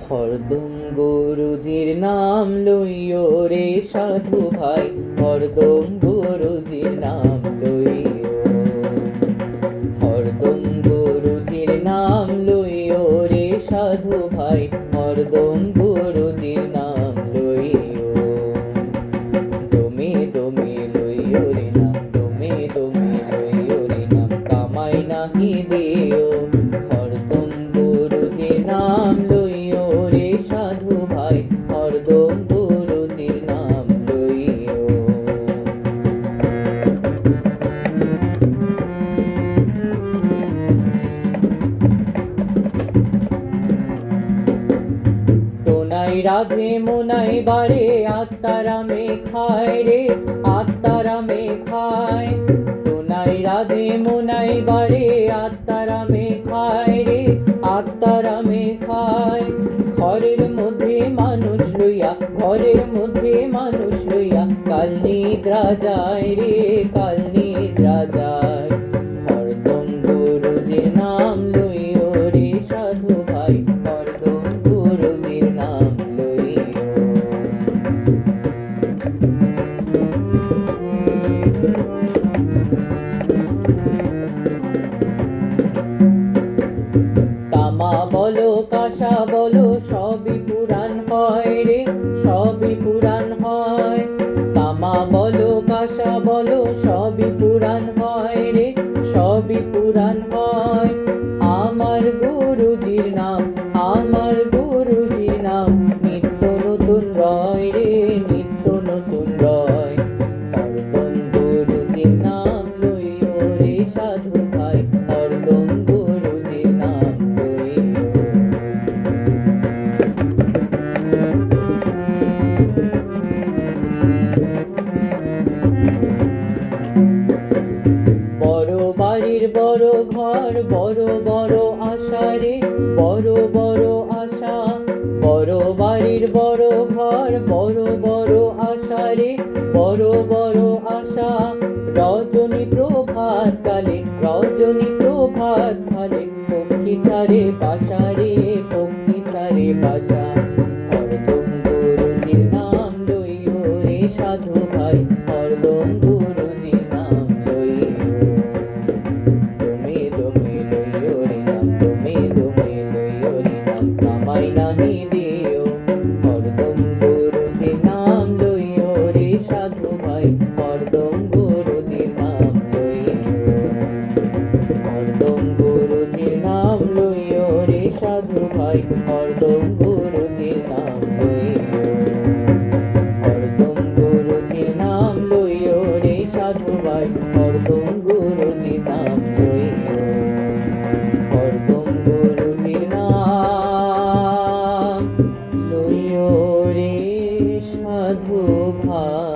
হরদম গুরুজির নাম লইও রে সাধু ভাই, হরদম গুরুজির নাম লইও। হরদম গুরুজির নাম লইও রে সাধু ভাই, হরদম গুরুজির নাম লইও। দমে দমে লইও রে নাম, দমে দমে লইও রে নাম, কামাই নাহি দিও। হরদম গুরুজির নাম লইও রে সাধু ভাই, হরদম গুরুজির নাম লইও। টোনাই রাধে মোনাই বারে আত্মারামে খায় রে, আত্মারামে খায়। টোনাই রাধে মোনাই বারে আত্মারামে খায় রে, আত্মারামে খায়। ঘরের মধ্যে মানুষ লইয়া, ঘরের মধ্যে মানুষ লইয়া, কাল নিদ্রা যায় রে, কাল নিদ্রা যায়। হরদম গুরুজির নাম লইও রে সাধু ভাই, হরদম গুরুজির নাম লইও। তামা বলো কাঁসা বলো সবই পুরাণ হয় রে, সবই পুরাণ হয়। তামা বলো কাঁসা বলো সবই পুরাণ হয় রে, সবই পুরাণ হয়। আমার গুরুজির নাম, আমার গুরুজির নাম নিত্য নতুন রয় রে, নিত্য নতুন রয়। হরদম গুরুজির নাম লইও রে সাধু ভাই, হরদম গুরুজির নাম লইও। বড় বাড়ির বড় ঘর, বড় বড় আশা রে, বড় বড় আশা। বড় বাড়ির বড় ঘর, বড় বড় আশা রে, বড় বড় আশা। রজনী প্রভাত কালে, রজনী প্রভাত কালে, পক্ষী ছাড়ে বাসা রে, পক্ষী ছাড়ে বাসা। হরদম গুরুজির নাম লইও রে সাধু ভাই, হরদম গুরুজির নাম লইও। দমে দমে লইও রে নাম, দমে দমে লইও রে নাম, কামাই নাহি দিও। হরদম গুরুজির নাম লইও রে সাধু ভাই, হরদম গুরুজির নাম লইও। হরদম গুরুজির নাম লইও রে সাধু ভাই, হরদম গুরুজির নাম লইও। হরদম গুরুজির নাম লইও রে সাধু ভাই, হরদম গুরুজির নাম লইও। হরদম গুরুজির নাম লইও রে সাধু ভাই।